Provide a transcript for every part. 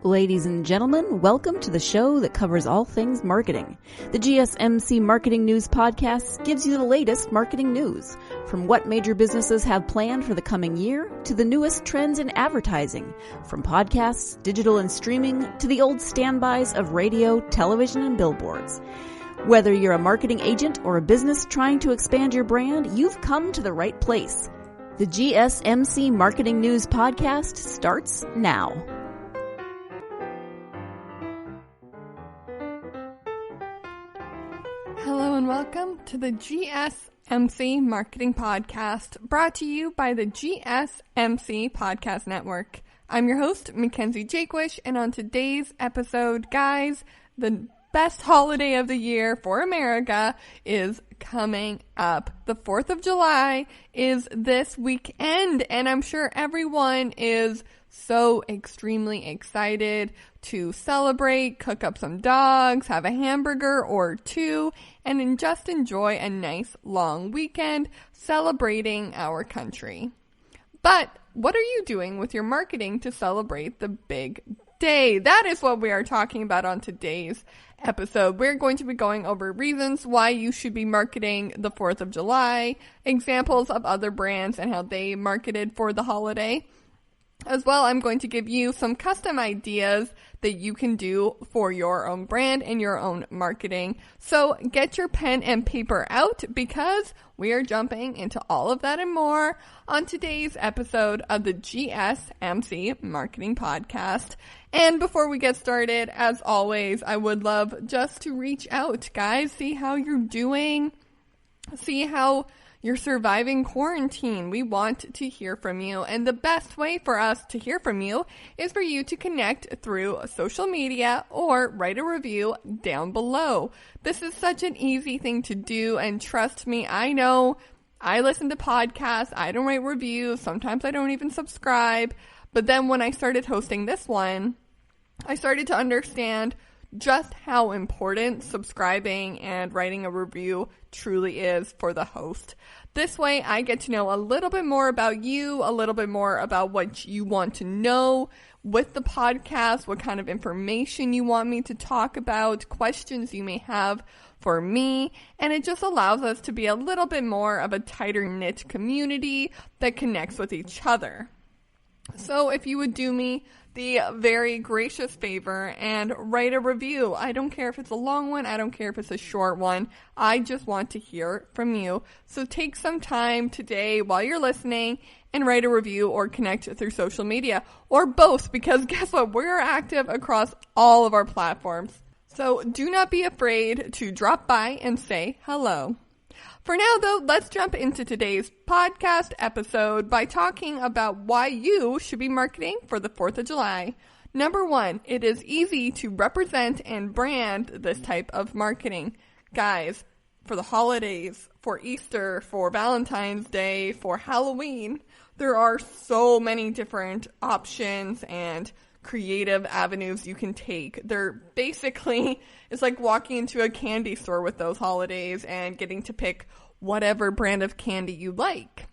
Ladies and gentlemen, welcome to the show that covers all things marketing. The GSMC Marketing News Podcast gives you the latest marketing news, from what major businesses have planned for the coming year to the newest trends in advertising, from podcasts, digital and streaming, to the old standbys of radio, television, and billboards. Whether you're a marketing agent or a business trying to expand your brand, you've come to the right place. The GSMC Marketing News Podcast starts now. Hello and welcome to the GSMC Marketing Podcast, brought to you by the GSMC Podcast Network. I'm your host, Mackenzie, and on today's episode, guys, the best holiday of the year for America is coming up. The 4th of July is this weekend, and I'm sure everyone is so extremely excited to celebrate, cook up some dogs, have a hamburger or two, and just enjoy a nice long weekend celebrating our country. But what are you doing with your marketing to celebrate the big day? That is what we are talking about on today's episode. We're going to be going over reasons why you should be marketing the 4th of July, examples of other brands and how they marketed for the holiday. As well, I'm going to give you some custom ideas that you can do for your own brand and your own marketing. So get your pen and paper out because we are jumping into all of that and more on today's episode of the GSMC Marketing Podcast. And before we get started, as always, I would love just to reach out, guys, see how you're doing, see how you're surviving quarantine. We want to hear from you. And the best way for us to hear from you is for you to connect through social media or write a review down below. This is such an easy thing to do. And trust me, I know I listen to podcasts. I don't write reviews. Sometimes I don't even subscribe. But then when I started hosting this one, I started to understand just how important subscribing and writing a review truly is for the host. This way, I get to know a little bit more about you, a little bit more about what you want to know with the podcast, what kind of information you want me to talk about, questions you may have for me, and it just allows us to be a little bit more of a tighter-knit community that connects with each other. So if you would do me the very gracious favor and write a review. I don't care if it's a long one. I don't care if it's a short one. I just want to hear from you. So take some time today while you're listening and write a review or connect through social media or both, because guess what? We're active across all of our platforms. So do not be afraid to drop by and say hello. For now, though, let's jump into today's podcast episode by talking about why you should be marketing for the 4th of July. Number one, it is easy to represent and brand this type of marketing. Guys, for the holidays, for Easter, for Valentine's Day, for Halloween, there are so many different options and creative avenues you can take. They're basically, it's like walking into a candy store with those holidays and getting to pick whatever brand of candy you like.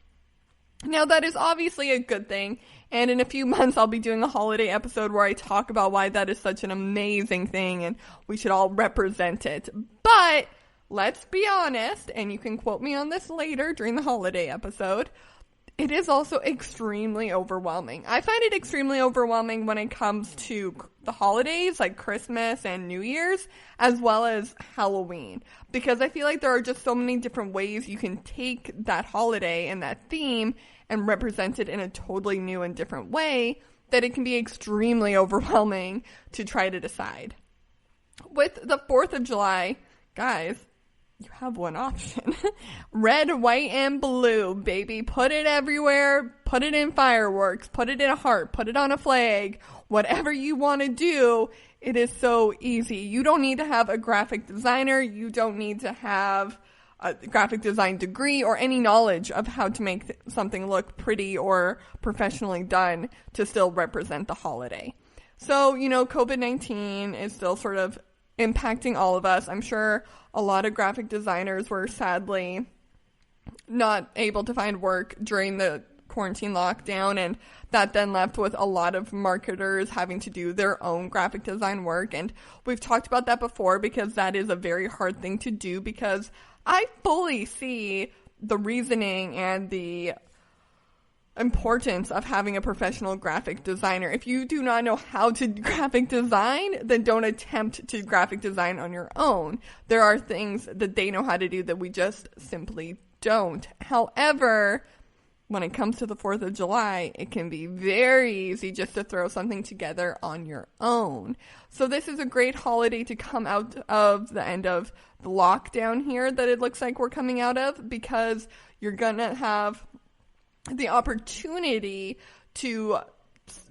Now, that is obviously a good thing, and in a few months I'll be doing a holiday episode where I talk about why that is such an amazing thing and we should all represent it. But let's be honest, and you can quote me on this later during the holiday episode, it is also extremely overwhelming. I find it extremely overwhelming when it comes to the holidays like Christmas and New Year's, as well as Halloween, because I feel like there are just so many different ways you can take that holiday and that theme and represent it in a totally new and different way that it can be extremely overwhelming to try to decide. With the 4th of July, guys, you have one option. Red, white, and blue, baby. Put it everywhere. Put it in fireworks. Put it in a heart. Put it on a flag. Whatever you want to do, it is so easy. You don't need to have a graphic designer. You don't need to have a graphic design degree or any knowledge of how to make something look pretty or professionally done to still represent the holiday. So, COVID-19 is still sort of impacting all of us. I'm sure a lot of graphic designers were sadly not able to find work during the quarantine lockdown, and that then left with a lot of marketers having to do their own graphic design work. And we've talked about that before because that is a very hard thing to do, because I fully see the reasoning and the importance of having a professional graphic designer. If you do not know how to graphic design, then don't attempt to graphic design on your own. There are things that they know how to do that we just simply don't. However, when it comes to the 4th of July, it can be very easy just to throw something together on your own. So this is a great holiday to come out of the end of the lockdown here that it looks like we're coming out of, because you're gonna have the opportunity to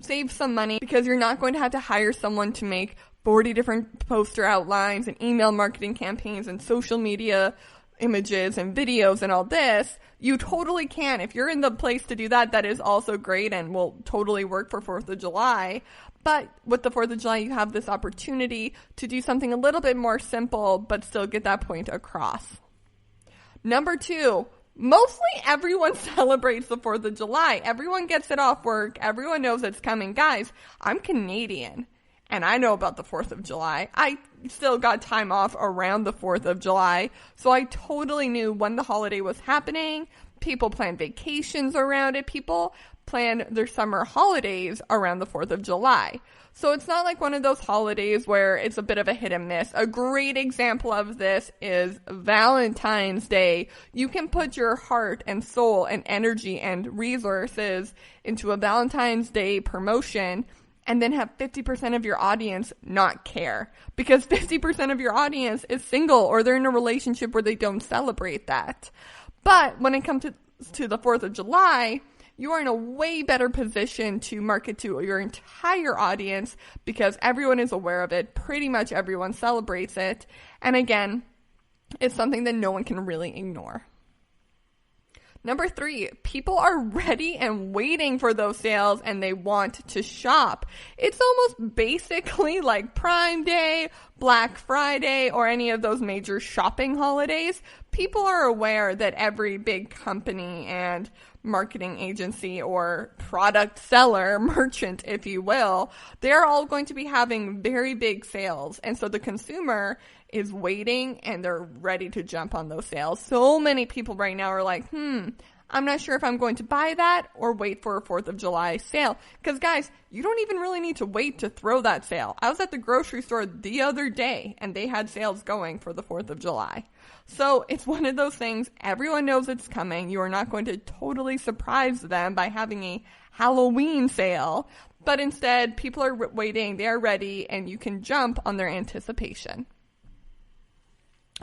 save some money, because you're not going to have to hire someone to make 40 different poster outlines and email marketing campaigns and social media images and videos and all this. You totally can. If you're in the place to do that, that is also great and will totally work for 4th of July. But with the 4th of July, you have this opportunity to do something a little bit more simple, but still get that point across. Number 2, mostly everyone celebrates the 4th of July. Everyone gets it off work. Everyone knows it's coming. Guys, I'm Canadian, and I know about the 4th of July. I still got time off around the 4th of July, so I totally knew when the holiday was happening. People plan vacations around it. People plan their summer holidays around the 4th of July. So it's not like one of those holidays where it's a bit of a hit and miss. A great example of this is Valentine's Day. You can put your heart and soul and energy and resources into a Valentine's Day promotion and then have 50% of your audience not care, because 50% of your audience is single or they're in a relationship where they don't celebrate that. But when it comes to the 4th of July, you are in a way better position to market to your entire audience, because everyone is aware of it. Pretty much everyone celebrates it. And again, it's something that no one can really ignore. Number 3, people are ready and waiting for those sales and they want to shop. It's almost basically like Prime Day, Black Friday, or any of those major shopping holidays. People are aware that every big company and marketing agency or product seller, merchant, if you will, they're all going to be having very big sales. And so the consumer is waiting and they're ready to jump on those sales. So many people right now are like, I'm not sure if I'm going to buy that or wait for a 4th of July sale. Because guys, you don't even really need to wait to throw that sale. I was at the grocery store the other day and they had sales going for the 4th of July. So it's one of those things, everyone knows it's coming. You are not going to totally surprise them by having a Halloween sale, but instead people are waiting, they are ready, and you can jump on their anticipation.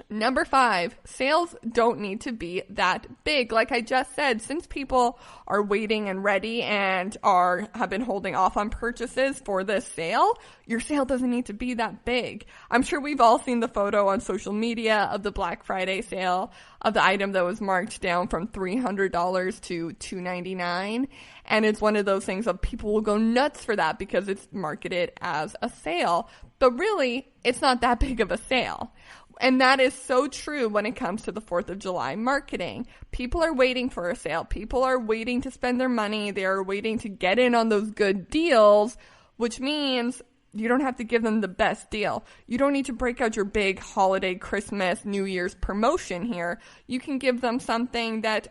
Number 5, sales don't need to be that big. Like I just said, since people are waiting and ready and have been holding off on purchases for this sale, your sale doesn't need to be that big. I'm sure we've all seen the photo on social media of the Black Friday sale of the item that was marked down from $300 to $299. And it's one of those things of people will go nuts for that because it's marketed as a sale. But really, it's not that big of a sale. And that is so true when it comes to the 4th of July marketing. People are waiting for a sale. People are waiting to spend their money. They are waiting to get in on those good deals, which means you don't have to give them the best deal. You don't need to break out your big holiday, Christmas, New Year's promotion here. You can give them something that,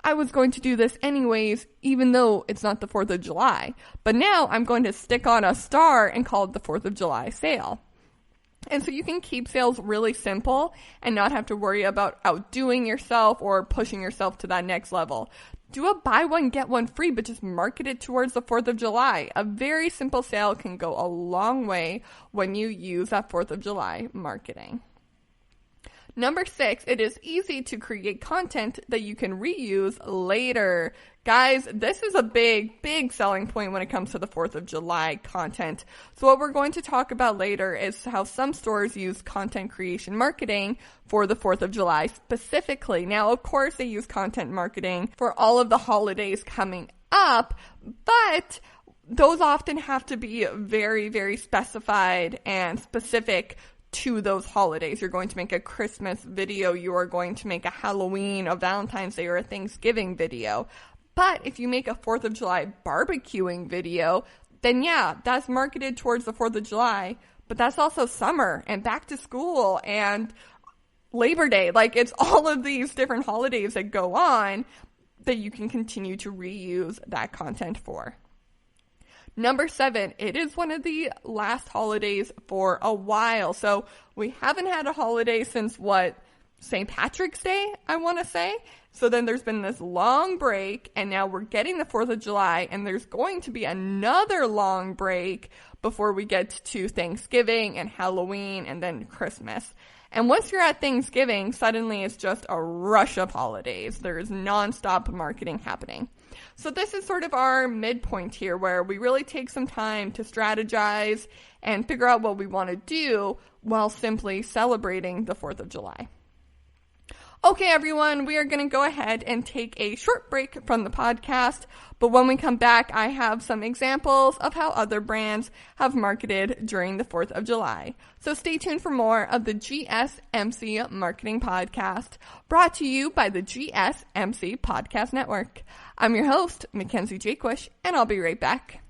I was going to do this anyways, even though it's not the 4th of July. But now I'm going to stick on a star and call it the 4th of July sale. And so you can keep sales really simple and not have to worry about outdoing yourself or pushing yourself to that next level. Do a buy one, get one free, but just market it towards the 4th of July. A very simple sale can go a long way when you use that 4th of July marketing. Number 6, it is easy to create content that you can reuse later. Guys, this is a big, big selling point when it comes to the 4th of July content. So what we're going to talk about later is how some stores use content creation marketing for the 4th of July specifically. Now, of course, they use content marketing for all of the holidays coming up, but those often have to be very, very specified and specific to those holidays. You're going to make a Christmas video, you are going to make a Halloween, a Valentine's Day, or a Thanksgiving video. But if you make a 4th of July barbecuing video, then yeah, that's marketed towards the 4th of July, but that's also summer and back to school and Labor Day. Like, it's all of these different holidays that go on that you can continue to reuse that content for. Number 7, it is one of the last holidays for a while. So we haven't had a holiday since St. Patrick's Day, I want to say. So then there's been this long break, and now we're getting the 4th of July, and there's going to be another long break before we get to Thanksgiving and Halloween and then Christmas. And once you're at Thanksgiving, suddenly it's just a rush of holidays. There's nonstop marketing happening. So this is sort of our midpoint here, where we really take some time to strategize and figure out what we want to do while simply celebrating the 4th of July. Okay, everyone, we are going to go ahead and take a short break from the podcast, but when we come back, I have some examples of how other brands have marketed during the 4th of July. So stay tuned for more of the GSMC Marketing Podcast, brought to you by the GSMC Podcast Network. I'm your host, Mackenzie Jaquish, and I'll be right back.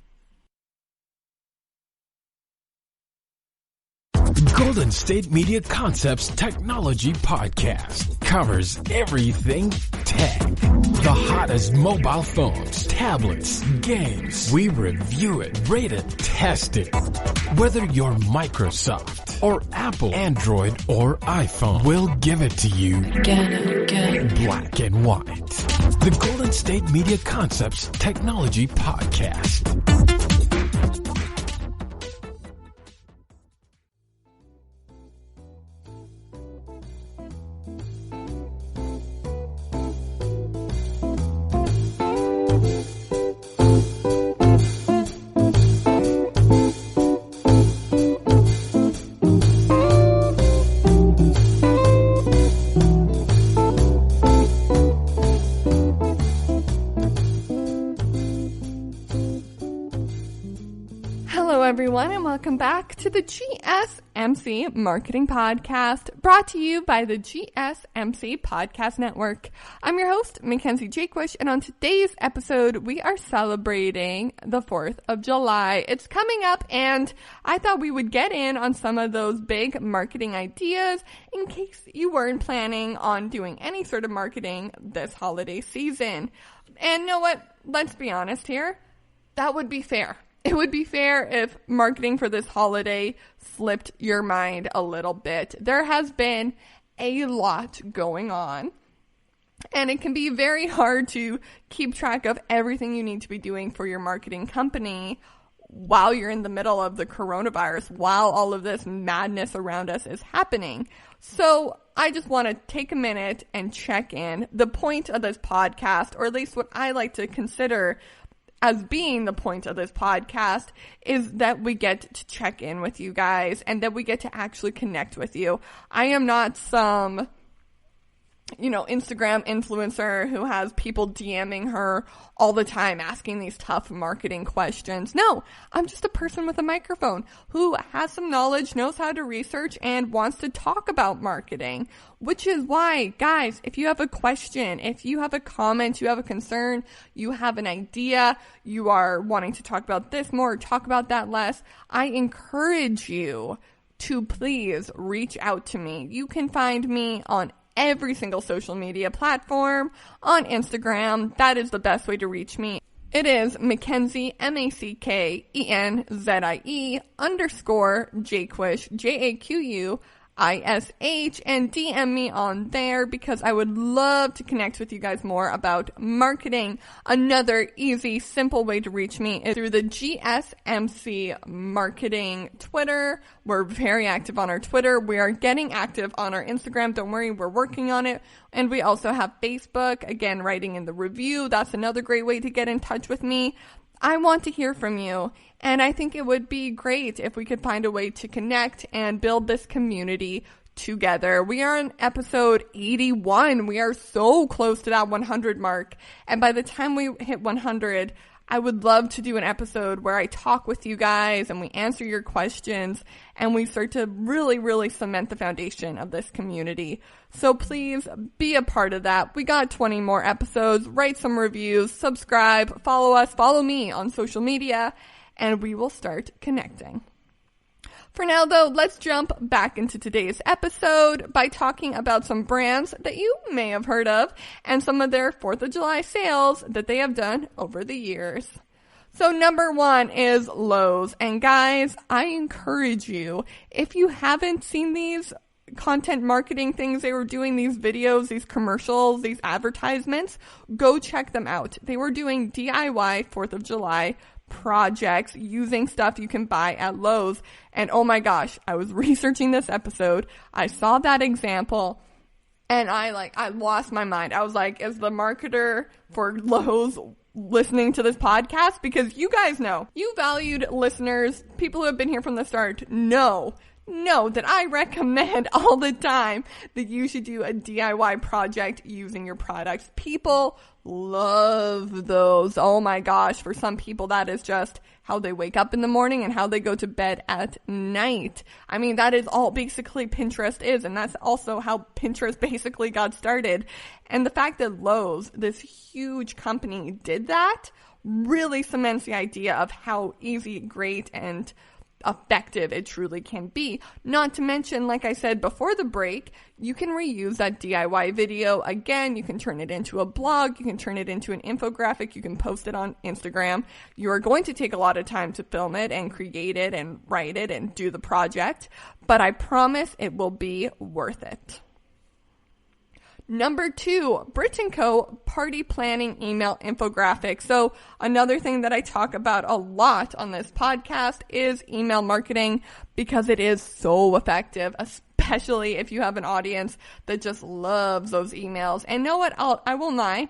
Golden State Media Concepts Technology Podcast covers everything tech. The hottest mobile phones, tablets, games. We review it, rate it, test it. Whether you're Microsoft or Apple, Android or iPhone, we'll give it to you again. Black and white. The Golden State Media Concepts Technology Podcast. Everyone, and welcome back to the GSMC Marketing Podcast, brought to you by the GSMC Podcast Network. I'm your host, Mackenzie Jaquish, and on today's episode, we are celebrating the 4th of July. It's coming up, and I thought we would get in on some of those big marketing ideas in case you weren't planning on doing any sort of marketing this holiday season. And you know what? Let's be honest here. That would be fair. It would be fair if marketing for this holiday slipped your mind a little bit. There has been a lot going on, and it can be very hard to keep track of everything you need to be doing for your marketing company while you're in the middle of the coronavirus, while all of this madness around us is happening. So I just want to take a minute and check in. The point of this podcast, or at least what I like to consider as being the point of this podcast, is that we get to check in with you guys and that we get to actually connect with you. I am not some, Instagram influencer who has people DMing her all the time asking these tough marketing questions. No, I'm just a person with a microphone who has some knowledge, knows how to research, and wants to talk about marketing. Which is why, guys, if you have a question, if you have a comment, you have a concern, you have an idea, you are wanting to talk about this more, talk about that less, I encourage you to please reach out to me. You can find me on every single social media platform. On Instagram, that is the best way to reach me. It is Mackenzie, Mackenzie _Jaquish, JAQUISH, and DM me on there because I would love to connect with you guys more about marketing. Another easy, simple way to reach me is through the GSMC Marketing Twitter. We're very active on our Twitter. We are getting active on our Instagram. Don't worry, we're working on it. And we also have Facebook. Again, writing in the review. That's another great way to get in touch with me. I want to hear from you, and I think it would be great if we could find a way to connect and build this community together. We are on episode 81. We are so close to that 100 mark, and by the time we hit 100, I would love to do an episode where I talk with you guys and we answer your questions and we start to really, really cement the foundation of this community. So please be a part of that. We got 20 more episodes. Write some reviews, subscribe, follow us, follow me on social media, and we will start connecting. For now, though, let's jump back into today's episode by talking about some brands that you may have heard of and some of their 4th of July sales that they have done over the years. So number 1 is Lowe's. And guys, I encourage you, if you haven't seen these content marketing things they were doing, these videos, these commercials, these advertisements, go check them out. They were doing DIY 4th of July projects using stuff you can buy at Lowe's. And oh my gosh, I was researching this episode. I saw that example and I lost my mind. I was like, is the marketer for Lowe's listening to this podcast? Because you guys know, you valued listeners, people who have been here from the start, know that I recommend all the time that you should do a DIY project using your products. People love those. Oh my gosh. For some people, that is just how they wake up in the morning and how they go to bed at night. I mean, that is all basically Pinterest is. And that's also how Pinterest basically got started. And the fact that Lowe's, this huge company, did that really cements the idea of how easy, great, and effective it truly can be. Not to mention, like I said before the break, you can reuse that DIY video again. You can turn it into a blog. You can turn it into an infographic. You can post it on Instagram. You are going to take a lot of time to film it and create it and write it and do the project, but I promise it will be worth it. Number 2, Brit & Co. party planning email infographic. So another thing that I talk about a lot on this podcast is email marketing because it is so effective, especially if you have an audience that just loves those emails. And know what? I will lie,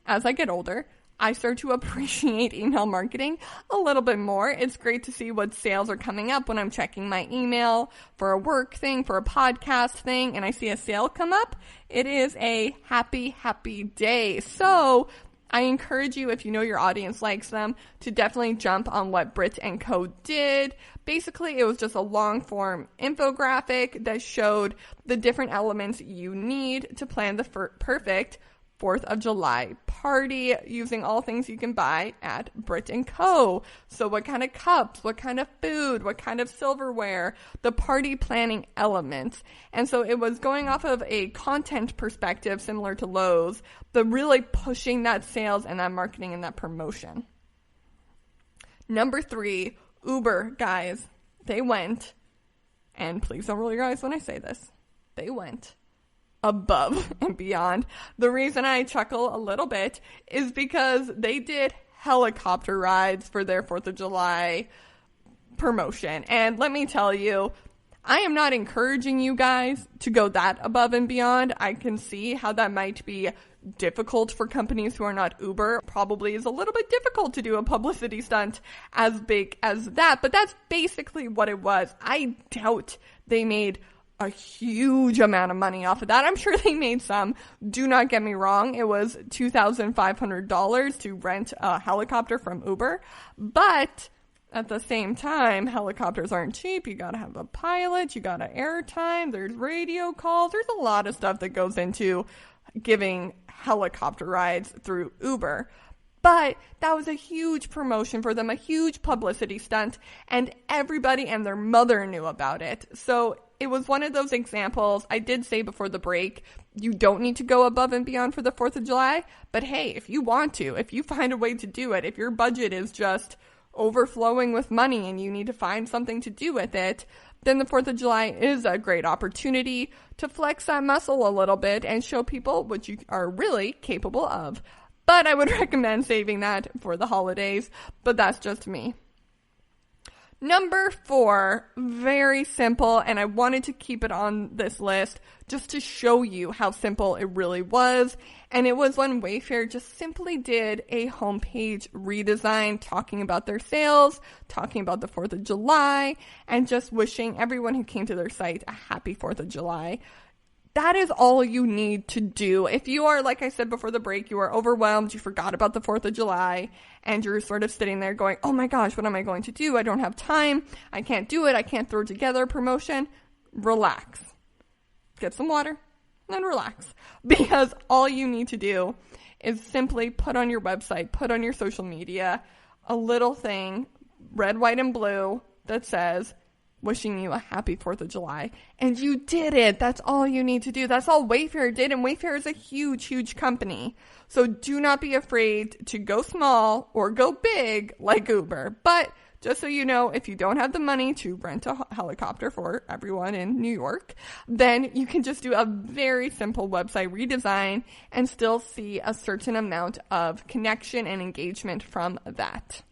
as I get older, I start to appreciate email marketing a little bit more. It's great to see what sales are coming up when I'm checking my email for a work thing, for a podcast thing, and I see a sale come up. It is a happy, happy day. So I encourage you, if you know your audience likes them, to definitely jump on what Brit & Co. did. Basically, it was just a long-form infographic that showed the different elements you need to plan the perfect 4th of July party using all things you can buy at Brit & Co. So what kind of cups, what kind of food, what kind of silverware, the party planning elements. And so it was going off of a content perspective similar to Lowe's, but really pushing that sales and that marketing and that promotion. Number 3, Uber, guys. They went, and please don't roll your eyes when I say this, they went above and beyond. The reason I chuckle a little bit is because they did helicopter rides for their 4th of July promotion. And let me tell you, I am not encouraging you guys to go that above and beyond. I can see how that might be difficult for companies who are not Uber. Probably is a little bit difficult to do a publicity stunt as big as that, but that's basically what it was. I doubt they made a huge amount of money off of that. I'm sure they made some. Do not get me wrong. It was $2,500 to rent a helicopter from Uber. But at the same time, helicopters aren't cheap. You gotta have a pilot. You gotta airtime. There's radio calls. There's a lot of stuff that goes into giving helicopter rides through Uber. But that was a huge promotion for them, a huge publicity stunt, and everybody and their mother knew about it. So it was one of those examples. I did say before the break, you don't need to go above and beyond for the 4th of July. But hey, if you want to, if you find a way to do it, if your budget is just overflowing with money and you need to find something to do with it, then the 4th of July is a great opportunity to flex that muscle a little bit and show people what you are really capable of. But I would recommend saving that for the holidays, but that's just me. Number 4, very simple, and I wanted to keep it on this list just to show you how simple it really was. And it was when Wayfair just simply did a homepage redesign, talking about their sales, talking about the 4th of July, and just wishing everyone who came to their site a happy 4th of July. that is all you need to do. If you are, like I said before the break, you are overwhelmed, you forgot about the 4th of July, and you're sort of sitting there going, oh my gosh, what am I going to do? I don't have time. I can't do it. I can't throw together a promotion. Relax. Get some water and relax. Because all you need to do is simply put on your website, put on your social media, a little thing, red, white, and blue, that says, wishing you a happy 4th of July. And you did it. That's all you need to do. That's all Wayfair did. And Wayfair is a huge, huge company. So do not be afraid to go small or go big like Uber. But just so you know, if you don't have the money to rent a helicopter for everyone in New York, then you can just do a very simple website redesign and still see a certain amount of connection and engagement from that.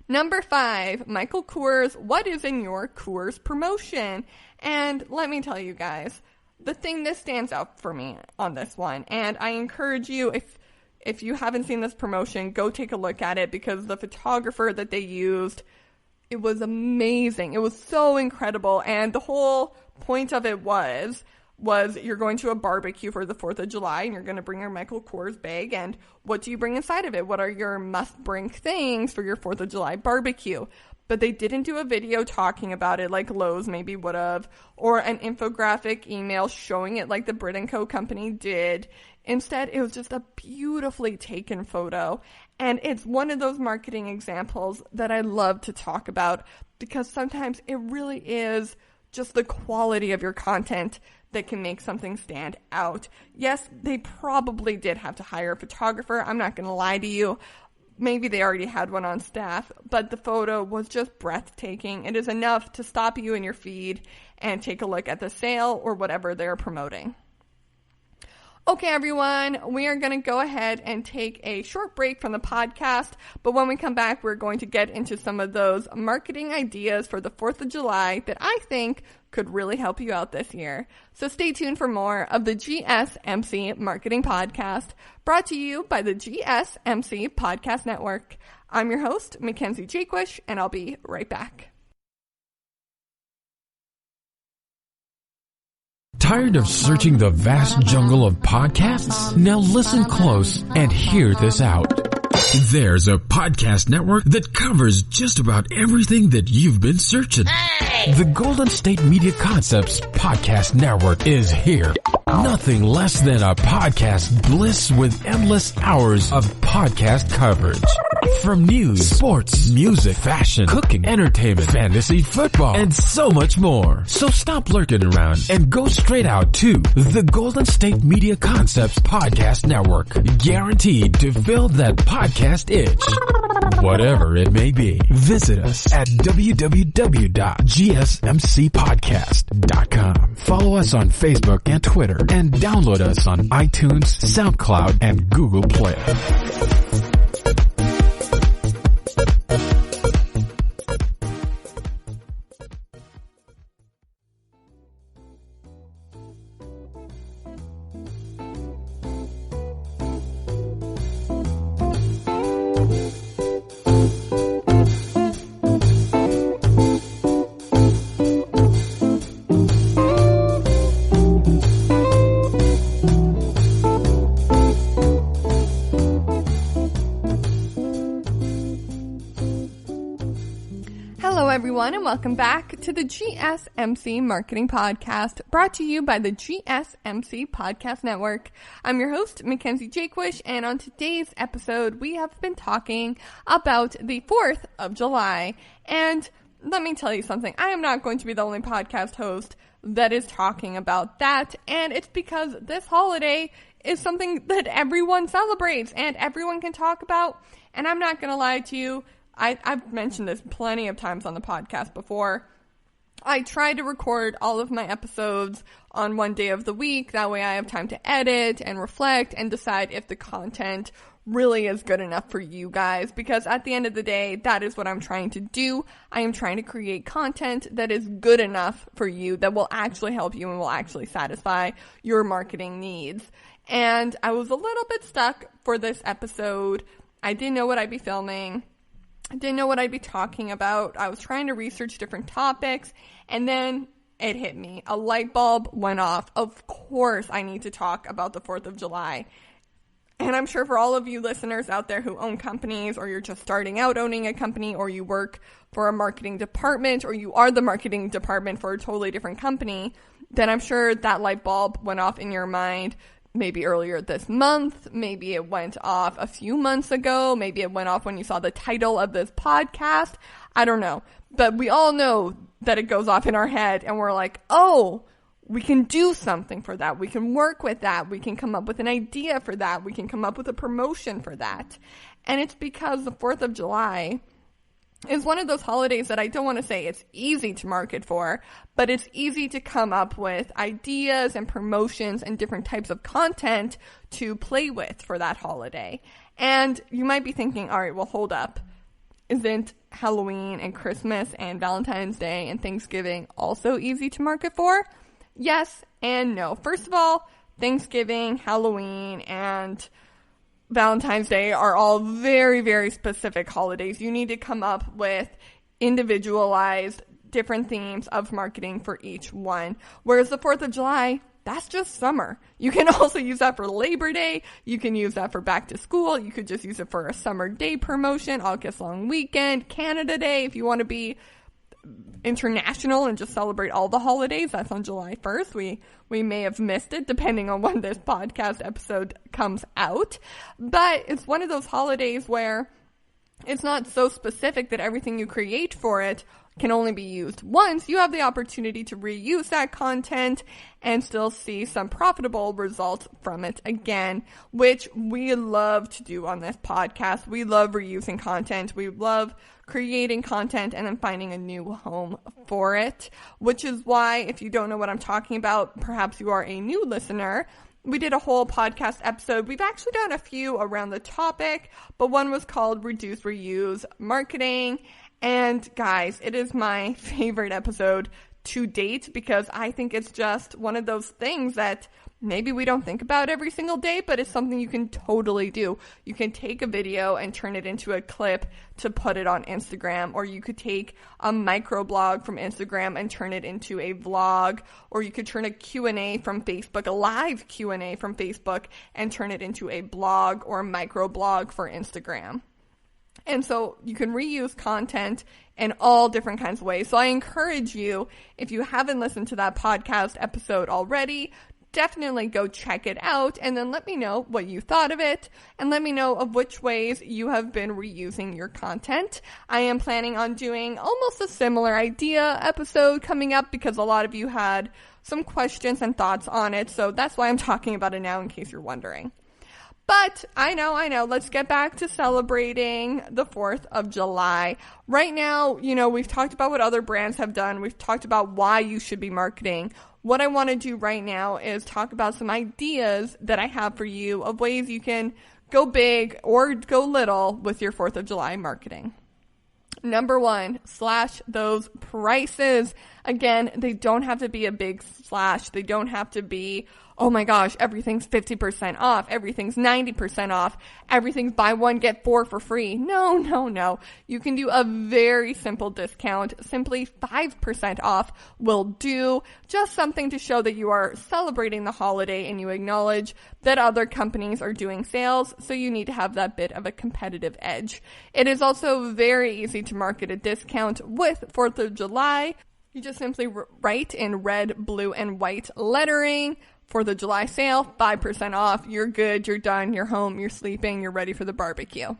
Number 5, Michael Kors, what is in your Kors promotion? And let me tell you guys, the thing that stands out for me on this one, and I encourage you, if you haven't seen this promotion, go take a look at it, because the photographer that they used, it was amazing. It was so incredible, and the whole point of it was you're going to a barbecue for the 4th of July and you're going to bring your Michael Kors bag, and what do you bring inside of it? What are your must-bring things for your 4th of July barbecue? But they didn't do a video talking about it like Lowe's maybe would have, or an infographic email showing it like the Brit & Co. company did. Instead, it was just a beautifully taken photo. And it's one of those marketing examples that I love to talk about, because sometimes it really is just the quality of your content that can make something stand out. Yes, they probably did have to hire a photographer. I'm not going to lie to you. Maybe they already had one on staff, but the photo was just breathtaking. It is enough to stop you in your feed and take a look at the sale or whatever they're promoting. Okay, everyone, we are going to go ahead and take a short break from the podcast, but when we come back, we're going to get into some of those marketing ideas for the 4th of July that I think could really help you out this year. So stay tuned for more of the GSMC Marketing Podcast, brought to you by the GSMC Podcast Network. I'm your host, Mackenzie Jaquish, and I'll be right back. Tired of searching the vast jungle of podcasts? Now listen close and hear this out. There's a podcast network that covers just about everything that you've been searching. Hey! The Golden State Media Concepts Podcast Network is here. Nothing less than a podcast bliss with endless hours of podcast coverage. From news, sports, music, fashion, cooking, entertainment, fantasy, football, and so much more. So stop lurking around and go straight out to the Golden State Media Concepts Podcast Network. Guaranteed to fill that podcast itch. Whatever it may be. Visit us at www.gsmcpodcast.com. Follow us on Facebook and Twitter, and download us on iTunes, SoundCloud, and Google Play. Everyone, and welcome back to the GSMC Marketing Podcast, brought to you by the GSMC Podcast Network. I'm your host, Mackenzie Jaquish, and on today's episode, we have been talking about the 4th of July. And let me tell you something, I am not going to be the only podcast host that is talking about that, and it's because this holiday is something that everyone celebrates and everyone can talk about, and I'm not going to lie to you, I've mentioned this plenty of times on the podcast before. I try to record all of my episodes on one day of the week. That way I have time to edit and reflect and decide if the content really is good enough for you guys. Because at the end of the day, that is what I'm trying to do. I am trying to create content that is good enough for you, that will actually help you and will actually satisfy your marketing needs. And I was a little bit stuck for this episode. I didn't know what I'd be filming. I didn't know what I'd be talking about. I was trying to research different topics, and then it hit me. A light bulb went off. Of course, I need to talk about the 4th of July. And I'm sure for all of you listeners out there who own companies, or you're just starting out owning a company, or you work for a marketing department, or you are the marketing department for a totally different company, then I'm sure that light bulb went off in your mind maybe earlier this month. Maybe it went off a few months ago. Maybe it went off when you saw the title of this podcast. I don't know. But we all know that it goes off in our head and we're like, oh, we can do something for that. We can work with that. We can come up with an idea for that. We can come up with a promotion for that. And it's because the 4th of July is one of those holidays that I don't want to say it's easy to market for, but it's easy to come up with ideas and promotions and different types of content to play with for that holiday. And you might be thinking, all right, well, hold up. Isn't Halloween and Christmas and Valentine's Day and Thanksgiving also easy to market for? Yes and no. First of all, Thanksgiving, Halloween, and Valentine's Day are all very, very specific holidays. You need to come up with individualized different themes of marketing for each one. Whereas the 4th of July, that's just summer. You can also use that for Labor Day. You can use that for back to school. You could just use it for a summer day promotion, August long weekend, Canada Day. If you want to be international and just celebrate all the holidays, that's on July 1st. We may have missed it depending on when this podcast episode comes out, but it's one of those holidays where it's not so specific that everything you create for it can only be used once. You have the opportunity to reuse that content and still see some profitable results from it again, which we love to do on this podcast. We love reusing content. We love creating content and then finding a new home for it, which is why, if you don't know what I'm talking about, perhaps you are a new listener, we did a whole podcast episode. We've actually done a few around the topic, but one was called Reduce, Reuse Marketing. And guys, it is my favorite episode to date because I think it's just one of those things that maybe we don't think about every single day, but it's something you can totally do. You can take a video and turn it into a clip to put it on Instagram, or you could take a microblog from Instagram and turn it into a vlog, or you could turn a Q&A from Facebook, a live Q&A from Facebook, and turn it into a blog or a microblog for Instagram. And so you can reuse content in all different kinds of ways. So I encourage you, if you haven't listened to that podcast episode already, definitely go check it out and then let me know what you thought of it and let me know of which ways you have been reusing your content. I am planning on doing almost a similar idea episode coming up because a lot of you had some questions and thoughts on it. So that's why I'm talking about it now in case you're wondering. But I know. Let's get back to celebrating the 4th of July. Right now, we've talked about what other brands have done. We've talked about why you should be marketing. What I want to do right now is talk about some ideas that I have for you of ways you can go big or go little with your 4th of July marketing. Number 1, slash those prices. Again, they don't have to be a big slash. They don't have to be, oh my gosh, everything's 50% off. Everything's 90% off. Everything's buy one, get 4 for free. No. You can do a very simple discount. Simply 5% off will do. Just something to show that you are celebrating the holiday and you acknowledge that other companies are doing sales. So you need to have that bit of a competitive edge. It is also very easy to market a discount with 4th of July. You just simply write in red, blue, and white lettering, 4th of July sale, 5% off. You're good, you're done, you're home, you're sleeping, you're ready for the barbecue.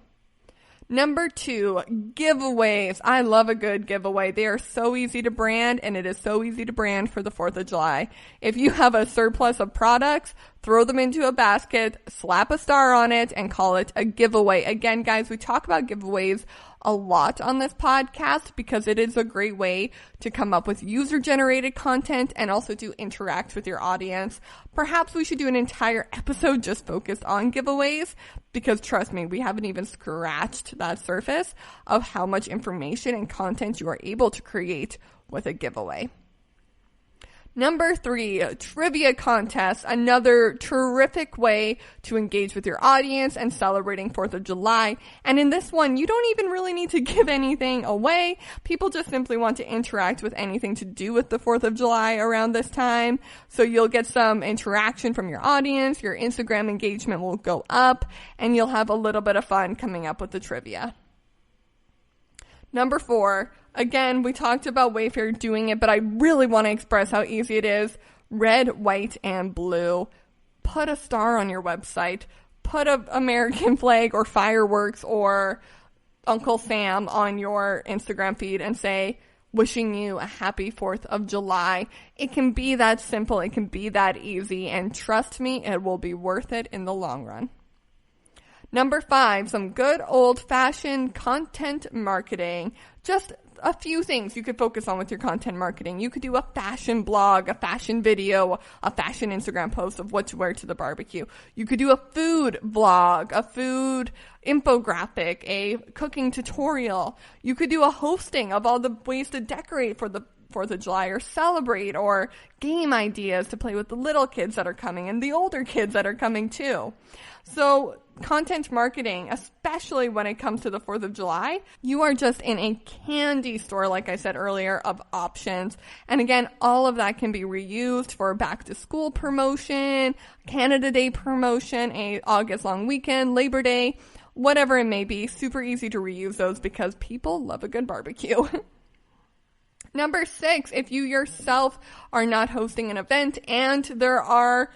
Number 2, giveaways. I love a good giveaway. They are so easy to brand, and it is so easy to brand for the 4th of July. If you have a surplus of products, throw them into a basket, slap a star on it, and call it a giveaway. Again, guys, we talk about giveaways a lot on this podcast because it is a great way to come up with user-generated content and also to interact with your audience. Perhaps we should do an entire episode just focused on giveaways because trust me, we haven't even scratched that surface of how much information and content you are able to create with a giveaway. Number 3, trivia contests, another terrific way to engage with your audience and celebrating 4th of July. And in this one, you don't even really need to give anything away. People just simply want to interact with anything to do with the 4th of July around this time. So you'll get some interaction from your audience, your Instagram engagement will go up, and you'll have a little bit of fun coming up with the trivia. Number 4, again, we talked about Wayfair doing it, but I really want to express how easy it is. Red, white, and blue. Put a star on your website. Put an American flag or fireworks or Uncle Sam on your Instagram feed and say, wishing you a happy 4th of July. It can be that simple. It can be that easy. And trust me, it will be worth it in the long run. Number 5, some good old-fashioned content marketing. Just a few things you could focus on with your content marketing. You could do a fashion blog, a fashion video, a fashion Instagram post of what to wear to the barbecue. You could do a food vlog, a food infographic, a cooking tutorial. You could do a hosting of all the ways to decorate for the 4th of July or celebrate, or game ideas to play with the little kids that are coming and the older kids that are coming too. So content marketing, especially when it comes to the 4th of July, you are just in a candy store, like I said earlier, of options. And again, all of that can be reused for back to school promotion, Canada Day promotion, a August long weekend, Labor Day, whatever it may be. Super easy to reuse those because people love a good barbecue. Number 6, if you yourself are not hosting an event and there are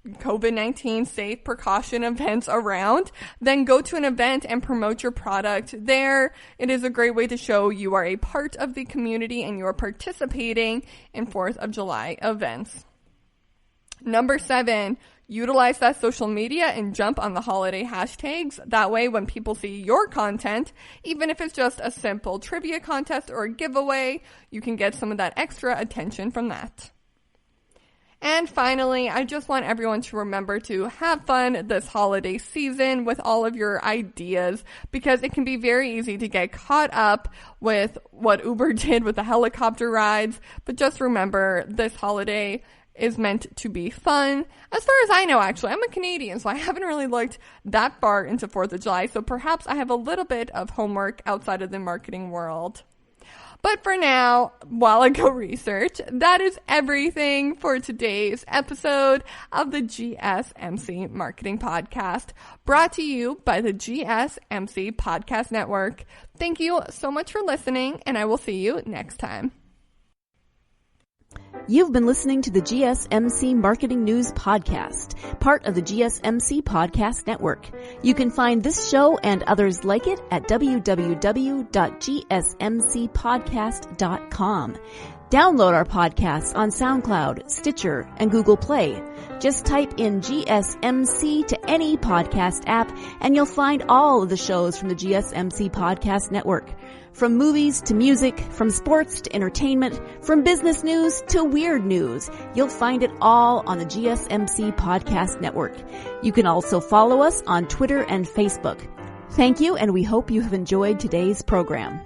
COVID-19 safe precaution events around, then go to an event and promote your product there. It is a great way to show you are a part of the community and you are participating in 4th of July events. Number 7, utilize that social media and jump on the holiday hashtags. That way, when people see your content, even if it's just a simple trivia contest or a giveaway, you can get some of that extra attention from that. And finally, I just want everyone to remember to have fun this holiday season with all of your ideas, because it can be very easy to get caught up with what Uber did with the helicopter rides. But just remember, this holiday is meant to be fun. As far as I know, actually, I'm a Canadian, so I haven't really looked that far into 4th of July. So perhaps I have a little bit of homework outside of the marketing world. But for now, while I go research, that is everything for today's episode of the GSMC Marketing Podcast, brought to you by the GSMC Podcast Network. Thank you so much for listening, and I will see you next time. You've been listening to the GSMC Marketing News Podcast, part of the GSMC Podcast Network. You can find this show and others like it at www.gsmcpodcast.com. Download our podcasts on SoundCloud, Stitcher, and Google Play. Just type in GSMC to any podcast app, and you'll find all of the shows from the GSMC Podcast Network. From movies to music, from sports to entertainment, from business news to weird news, you'll find it all on the GSMC Podcast Network. You can also follow us on Twitter and Facebook. Thank you, and we hope you have enjoyed today's program.